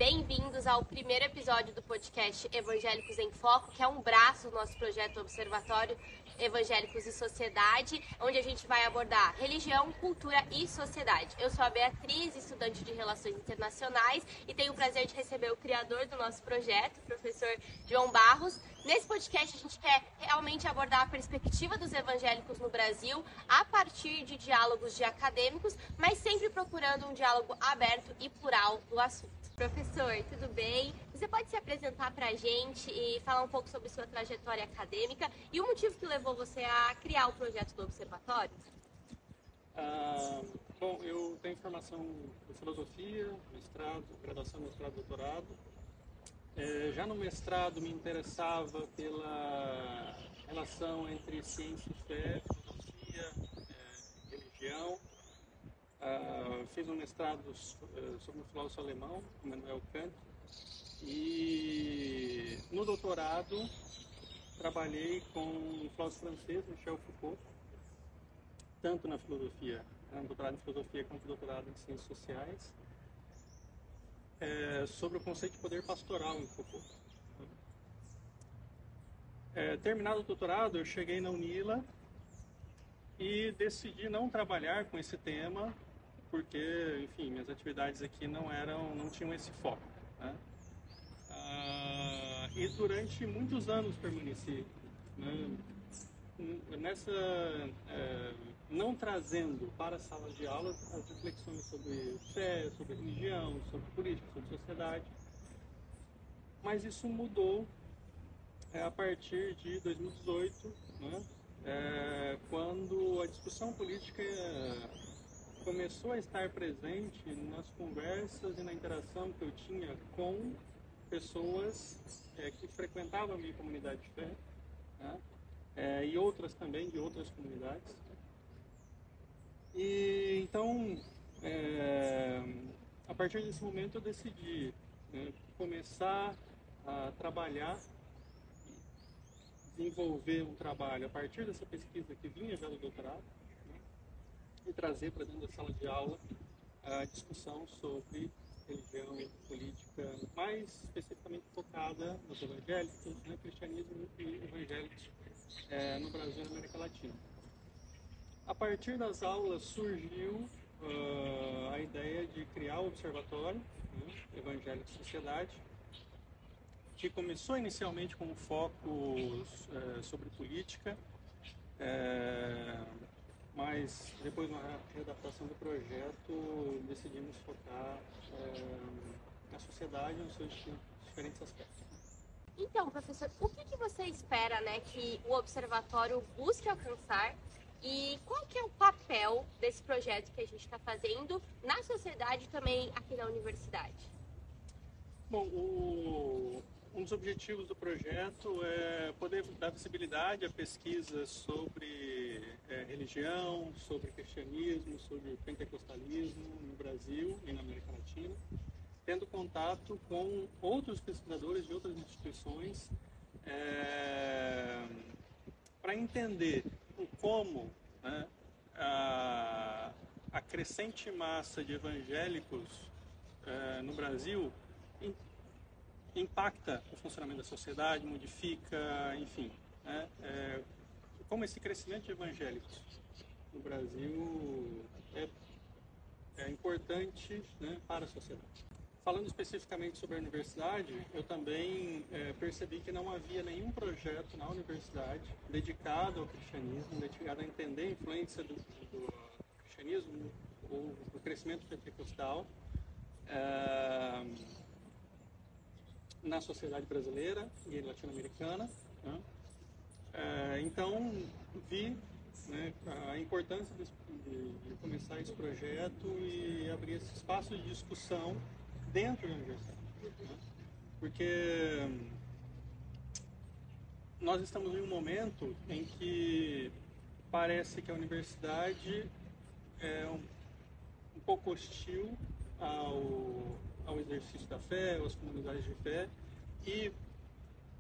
Bem-vindos ao primeiro episódio do podcast Evangélicos em Foco, que é um braço do nosso projeto Observatório Evangélicos e Sociedade, onde a gente vai abordar religião, cultura e sociedade. Eu sou a Beatriz, estudante de Relações Internacionais, e tenho o prazer de receber o criador do nosso projeto, o professor João Barros. Nesse podcast a gente quer realmente abordar a perspectiva dos evangélicos no Brasil a partir de diálogos de acadêmicos, mas sempre procurando um diálogo aberto e plural do assunto. Professor, tudo bem? Você pode se apresentar para a gente e falar um pouco sobre sua trajetória acadêmica e o motivo que levou você a criar o projeto do Observatório? Bom, eu tenho formação em filosofia, mestrado, graduação, mestrado, doutorado. Já no mestrado me interessava pela relação entre ciência e fé, filosofia, religião. Fiz um mestrado sobre um filósofo alemão, Immanuel Kant, e no doutorado trabalhei com um filósofo francês, Michel Foucault, tanto na filosofia, no doutorado em filosofia quanto no doutorado em ciências sociais, sobre o conceito de poder pastoral em Foucault. Terminado o doutorado, eu cheguei na UNILA e decidi não trabalhar com esse tema, porque, enfim, minhas atividades aqui não tinham esse foco, né? E durante muitos anos permaneci, né, não trazendo para a sala de aula as reflexões sobre fé, sobre religião, sobre política, sobre sociedade. Mas isso mudou a partir de 2018, né, quando a discussão política começou a estar presente nas conversas e na interação que eu tinha com pessoas que frequentavam a minha comunidade de fé, né, e outras também de outras comunidades. E então, a partir desse momento eu decidi começar a trabalhar, desenvolver um trabalho a partir dessa pesquisa que vinha já do doutorado, e trazer para dentro da sala de aula a discussão sobre religião e política, mais especificamente focada nos evangélicos, né, cristianismo e evangélicos no Brasil e na América Latina. A partir das aulas surgiu a ideia de criar o Observatório, né, Evangélicos e Sociedade, que começou inicialmente com um foco sobre política, mas depois na readaptação do projeto decidimos focar na sociedade nos seus diferentes aspectos. Então, professor, o que você espera, né, que o Observatório busque alcançar e qual que é o papel desse projeto que a gente está fazendo na sociedade e também aqui na universidade? Bom, um dos objetivos do projeto é poder dar visibilidade a pesquisas sobre religião, sobre cristianismo, sobre pentecostalismo no Brasil e na América Latina, tendo contato com outros pesquisadores de outras instituições para entender como, né, a crescente massa de evangélicos no Brasil impacta o funcionamento da sociedade, modifica, enfim, né, como esse crescimento de evangélicos no Brasil é importante, né, para a sociedade. Falando especificamente sobre a universidade, eu também percebi que não havia nenhum projeto na universidade dedicado ao cristianismo, dedicado a entender a influência do cristianismo ou do crescimento pentecostal na sociedade brasileira e latino-americana, né? Então vi, né, a importância de começar esse projeto e abrir esse espaço de discussão dentro da universidade, né? Porque nós estamos em um momento em que parece que a universidade é um pouco hostil ao exercício da fé, às comunidades de fé, e,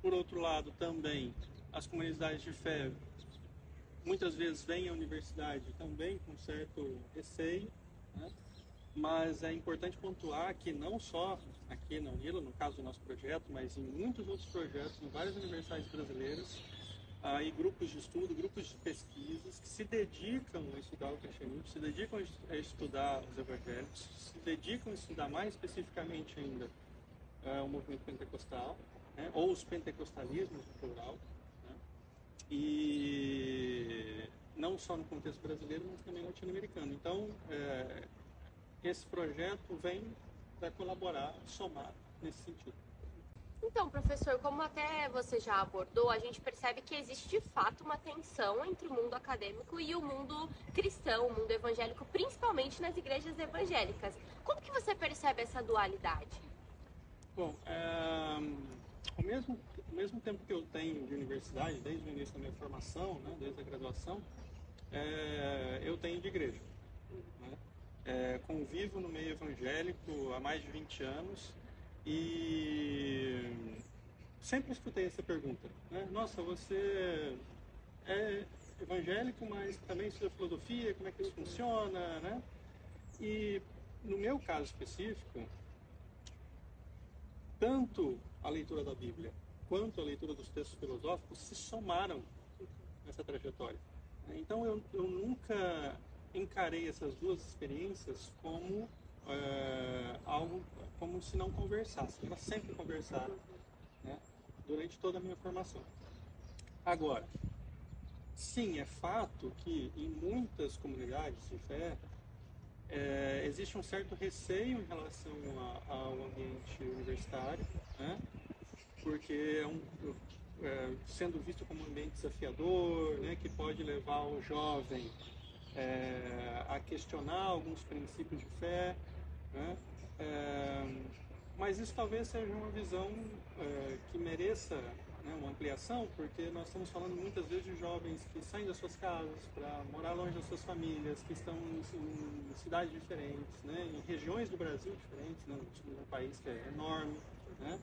por outro lado, também as comunidades de fé muitas vezes vêm à universidade também com certo receio, né? mas é importante pontuar que não só aqui na UNILA, no caso do nosso projeto, mas em muitos outros projetos, em várias universidades brasileiras, e grupos de estudo, grupos de pesquisas que se dedicam a estudar o cristianismo, se dedicam a estudar os evangélicos, se dedicam a estudar mais especificamente ainda o movimento pentecostal, né, ou os pentecostalismos no plural, né, e não só no contexto brasileiro, mas também latino-americano. Então, esse projeto vem para colaborar, somar nesse sentido. Então, professor, como até você já abordou, a gente percebe que existe de fato uma tensão entre o mundo acadêmico e o mundo cristão, o mundo evangélico, principalmente nas igrejas evangélicas. Como que você percebe essa dualidade? Bom, ao mesmo tempo que eu tenho de universidade, desde o início da minha formação, né, desde a graduação, eu tenho de igreja. Né? Convivo no meio evangélico há mais de 20 anos e sempre escutei essa pergunta. Né? Nossa, você é evangélico, mas também estuda filosofia, como é que isso funciona? Né? E no meu caso específico, tanto a leitura da Bíblia quanto a leitura dos textos filosóficos se somaram nessa trajetória. Então eu nunca encarei essas duas experiências como algo como se não conversassem. Elas sempre conversaram, né, durante toda a minha formação. Agora, sim, é fato que em muitas comunidades de fé existe um certo receio em relação ao ambiente universitário, né? Porque sendo visto como um ambiente desafiador, né? Que pode levar o jovem a questionar alguns princípios de fé, né? Mas isso talvez seja uma visão que mereça, né, uma ampliação, porque nós estamos falando muitas vezes de jovens que saem das suas casas para morar longe das suas famílias, que estão em cidades diferentes, né, em regiões do Brasil diferentes, né, num país que é enorme, né?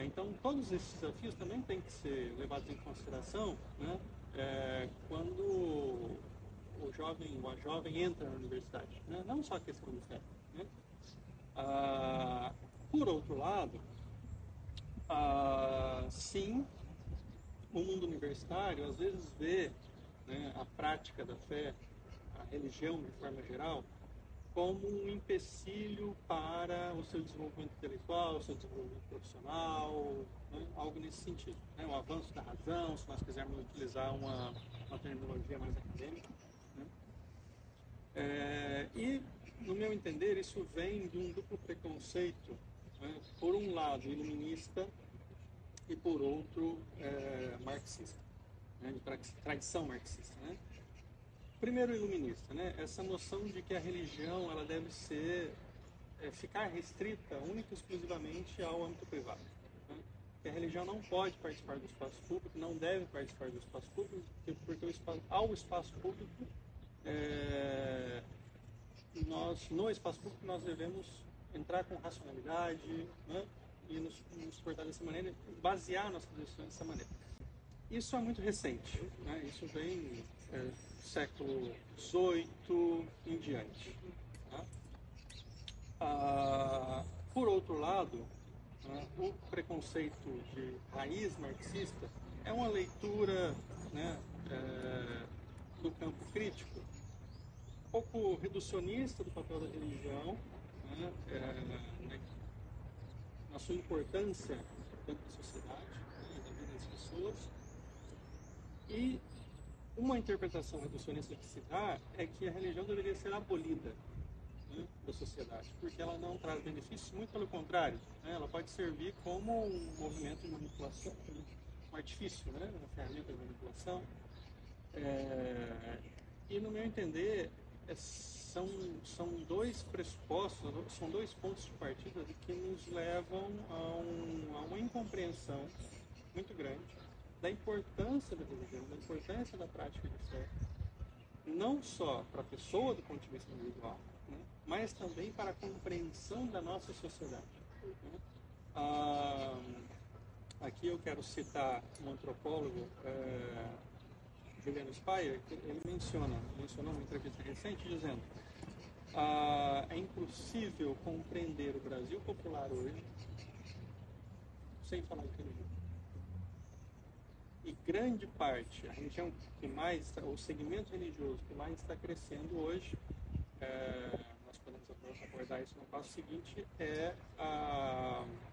Então todos esses desafios também têm que ser levados em consideração, né, quando o jovem ou a jovem entra na universidade, né? Não só a questão do fé, né? Por outro lado, sim, o mundo universitário às vezes vê, né, a prática da fé, a religião de forma geral, como um empecilho para o seu desenvolvimento intelectual, o seu desenvolvimento profissional, né, algo nesse sentido. Né, o avanço da razão, se nós quisermos utilizar uma terminologia mais acadêmica. Né. E, no meu entender, isso vem de um duplo preconceito, né, por um lado iluminista e por outro marxista, né, de tradição marxista. Né. Primeiro, iluminista, né, essa noção de que a religião ela deve ficar restrita única e exclusivamente ao âmbito privado. Né, que a religião não pode participar do espaço público, não deve participar do espaço público, porque ao espaço público no espaço público nós devemos entrar com racionalidade, né, e nos portar dessa maneira, basear nossas decisões dessa maneira. Isso é muito recente, né? Isso vem século XVIII em diante. Tá? Por outro lado, né, o preconceito de raiz marxista é uma leitura, né, do campo crítico, um pouco reducionista do papel da religião, né, na sua importância dentro da sociedade, né, na vida das pessoas. E uma interpretação reducionista que se dá é que a religião deveria ser abolida, né, da sociedade, porque ela não traz benefícios, muito pelo contrário, né, ela pode servir como um movimento de manipulação, um artifício, né, uma ferramenta de manipulação. E, no meu entender, são dois pressupostos, são dois pontos de partida que nos levam a uma incompreensão muito grande da importância da religião, da importância da prática de fé, não só para a pessoa do ponto de vista individual, né, mas também para a compreensão da nossa sociedade. Né? Aqui eu quero citar um antropólogo, Juliano Speyer, que ele mencionou numa entrevista recente, dizendo: É impossível compreender o Brasil popular hoje sem falar de religião. E grande parte, a religião que mais, o segmento religioso que mais está crescendo hoje, nós podemos abordar isso no passo seguinte, é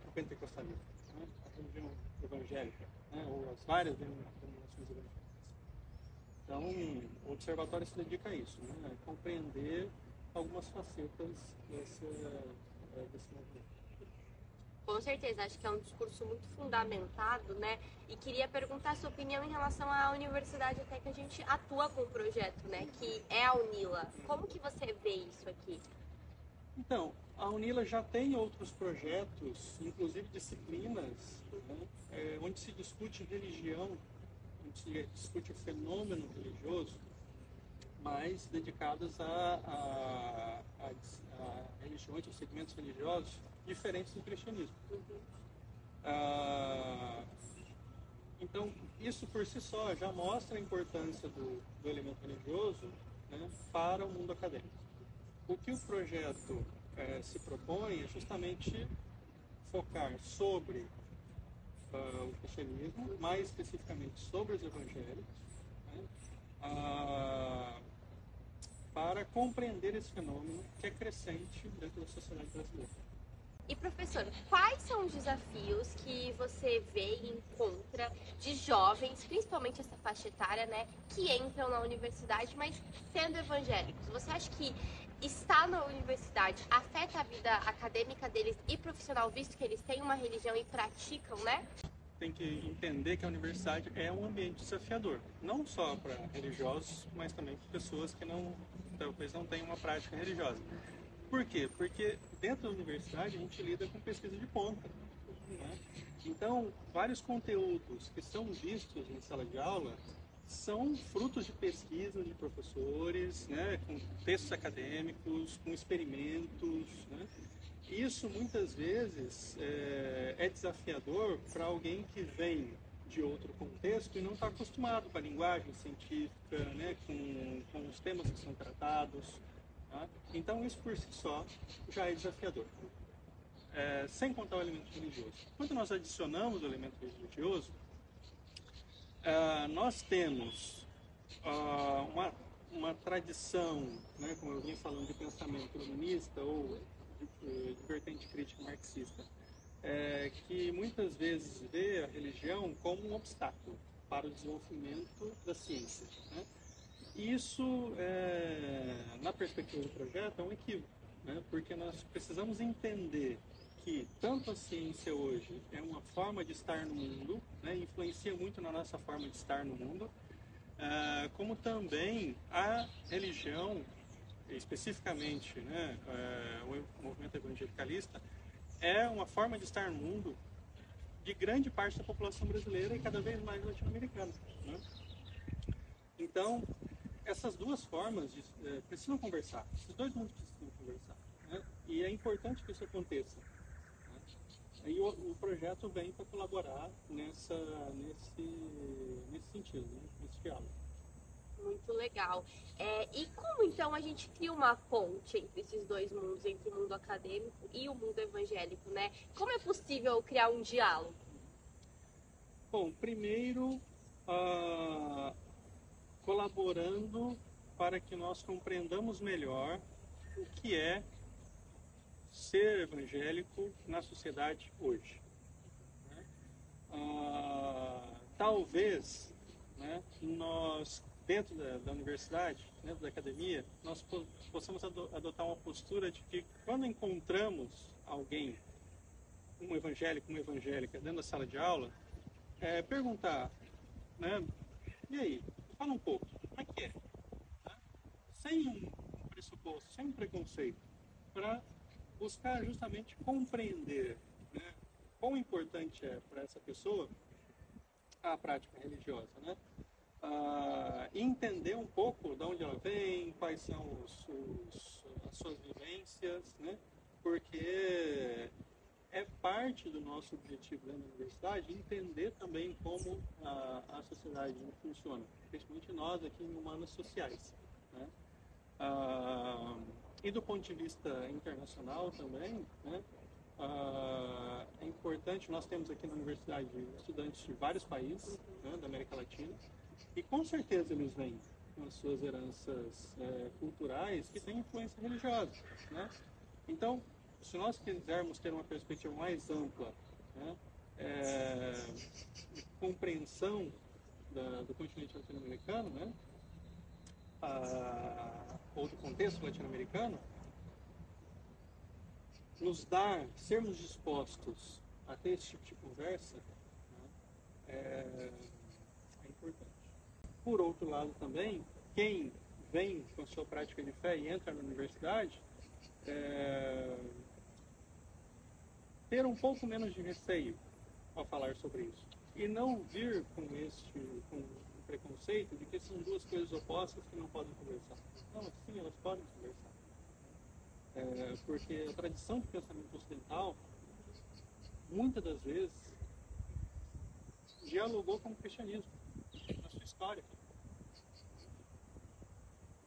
o pentecostalismo, né? A religião evangélica, né? Ou as várias denominações evangélicas. Então, o observatório se dedica a isso, né? A compreender algumas facetas desse movimento. Com certeza, acho que é um discurso muito fundamentado, né? E queria perguntar a sua opinião em relação à universidade até que a gente atua com o projeto, né? Que é a UNILA. Como que você vê isso aqui? Então, a UNILA já tem outros projetos, inclusive disciplinas, né, onde se discute religião, onde se discute o fenômeno religioso, mas dedicadas a religiões ou segmentos religiosos diferentes do cristianismo. Então, isso por si só já mostra a importância do elemento religioso, né, para o mundo acadêmico. O que o projeto se propõe é justamente focar sobre o cristianismo, mais especificamente sobre os evangélicos, né, para compreender esse fenômeno que é crescente dentro da sociedade brasileira. E professor, quais são os desafios que você vê e encontra de jovens, principalmente essa faixa etária, né, que entram na universidade, mas sendo evangélicos? Você acha que estar na universidade afeta a vida acadêmica deles e profissional, visto que eles têm uma religião e praticam, né? Tem que entender que a universidade é um ambiente desafiador, não só para religiosos, mas também para pessoas que talvez não tenham uma prática religiosa. Por quê? Porque dentro da universidade a gente lida com pesquisa de ponta, né? Então, vários conteúdos que são vistos em sala de aula são frutos de pesquisa de professores, né? Com textos acadêmicos, com experimentos, né? Isso muitas vezes é desafiador para alguém que vem de outro contexto e não está acostumado com a linguagem científica, né? com os temas que são tratados. Tá? Então, isso por si só já é desafiador. Sem contar o elemento religioso. Quando nós adicionamos o elemento religioso, nós temos uma tradição, né, como eu vim falando, de pensamento humanista ou de vertente crítica marxista, que muitas vezes vê a religião como um obstáculo para o desenvolvimento da ciência, né? Isso, na perspectiva do projeto, é um equívoco, né? Porque nós precisamos entender que tanto a ciência hoje é uma forma de estar no mundo, né? Influencia muito na nossa forma de estar no mundo, como também a religião, especificamente, né, o movimento evangelicalista, é uma forma de estar no mundo de grande parte da população brasileira e cada vez mais latino-americana, né? Então, essas duas formas precisam conversar, esses dois mundos precisam conversar, né? E é importante que isso aconteça, né? E o projeto vem para colaborar nesse sentido, né? Nesse diálogo. Muito legal. E como então a gente cria uma ponte entre esses dois mundos, entre o mundo acadêmico e o mundo evangélico, né? Como é possível criar um diálogo? Bom, primeiro, colaborando para que nós compreendamos melhor o que é ser evangélico na sociedade hoje, né? Talvez, né, nós, dentro da universidade, dentro da academia, nós possamos adotar uma postura de que quando encontramos alguém, um evangélico, uma evangélica, dentro da sala de aula, perguntar, né, e aí, fala um pouco, como é que é? Tá? Sem um pressuposto, sem um preconceito, para buscar justamente compreender, né, quão importante é para essa pessoa a prática religiosa, né? Entender um pouco de onde ela vem, quais são as suas vivências, né? Porque é parte do nosso objetivo dentro da universidade entender também como a sociedade funciona, principalmente nós aqui em humanas sociais, né? E do ponto de vista internacional também, né, é importante, nós temos aqui na universidade estudantes de vários países, né, da América Latina, e com certeza eles vêm com as suas heranças culturais que têm influência religiosa, né? Então, se nós quisermos ter uma perspectiva mais ampla, né, de compreensão do continente latino-americano, né, ou do contexto latino-americano, sermos dispostos a ter esse tipo de conversa, né, é importante. Por outro lado também, quem vem com a sua prática de fé e entra na universidade, ter um pouco menos de receio ao falar sobre isso. E não vir com um preconceito de que são duas coisas opostas que não podem conversar. Não, sim, elas podem conversar. Porque a tradição de pensamento ocidental, muitas das vezes, dialogou com o cristianismo na sua história.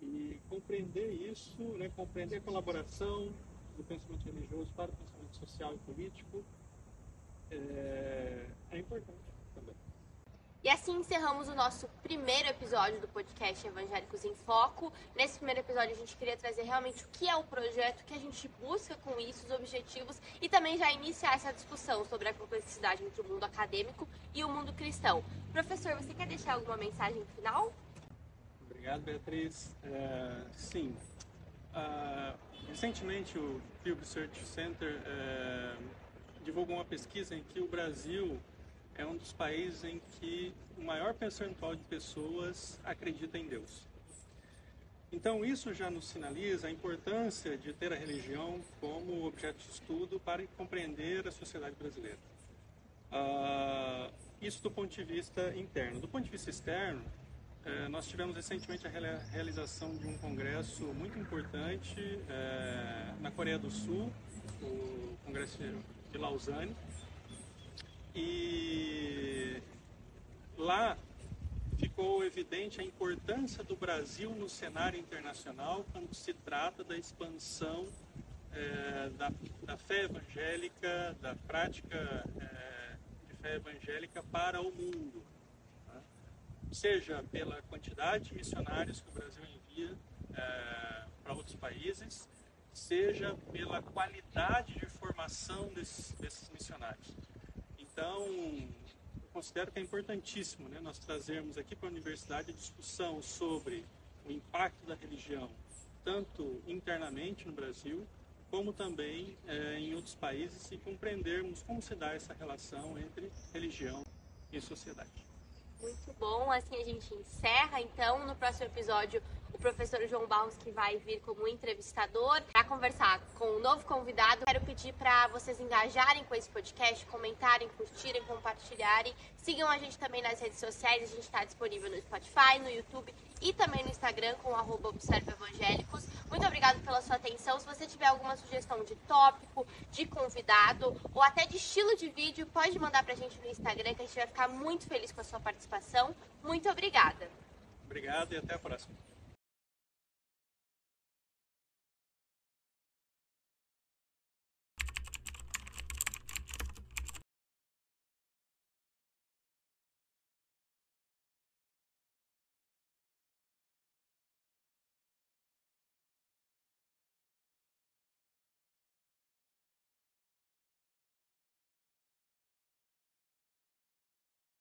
E compreender isso, né, compreender a colaboração do pensamento religioso para o pensamento social e político é importante também. E assim encerramos o nosso primeiro episódio do podcast Evangélicos em Foco. Nesse primeiro episódio a gente queria trazer realmente o que é o projeto, o que a gente busca com isso, os objetivos e também já iniciar essa discussão sobre a complexidade entre o mundo acadêmico e o mundo cristão. Professor, você quer deixar alguma mensagem final? Obrigado, Beatriz. Sim. Recentemente o Pew Research Center divulgou uma pesquisa em que o Brasil é um dos países em que o maior percentual de pessoas acredita em Deus. Então isso já nos sinaliza a importância de ter a religião como objeto de estudo para compreender a sociedade brasileira. Isso do ponto de vista interno. Do ponto de vista externo, nós tivemos recentemente a realização de um congresso muito importante na Coreia do Sul, o Congresso de Lausanne, e lá ficou evidente a importância do Brasil no cenário internacional quando se trata da expansão da fé evangélica, da prática de fé evangélica para o mundo. Seja pela quantidade de missionários que o Brasil envia para outros países, seja pela qualidade de formação desses missionários. Então, eu considero que é importantíssimo, né, nós trazermos aqui para a universidade a discussão sobre o impacto da religião, tanto internamente no Brasil, como também em outros países, e compreendermos como se dá essa relação entre religião e sociedade. Muito bom, assim a gente encerra. Então, no próximo episódio, o professor João Barros, que vai vir como entrevistador para conversar com um novo convidado. Quero pedir para vocês engajarem com esse podcast, comentarem, curtirem, compartilharem. Sigam a gente também nas redes sociais, a gente está disponível no Spotify, no YouTube e também no Instagram com @observaevangélicos. Muito obrigada pela sua atenção. Se você tiver alguma sugestão de tópico, de convidado ou até de estilo de vídeo, pode mandar para a gente no Instagram, que a gente vai ficar muito feliz com a sua participação. Muito obrigada. Obrigado e até a próxima.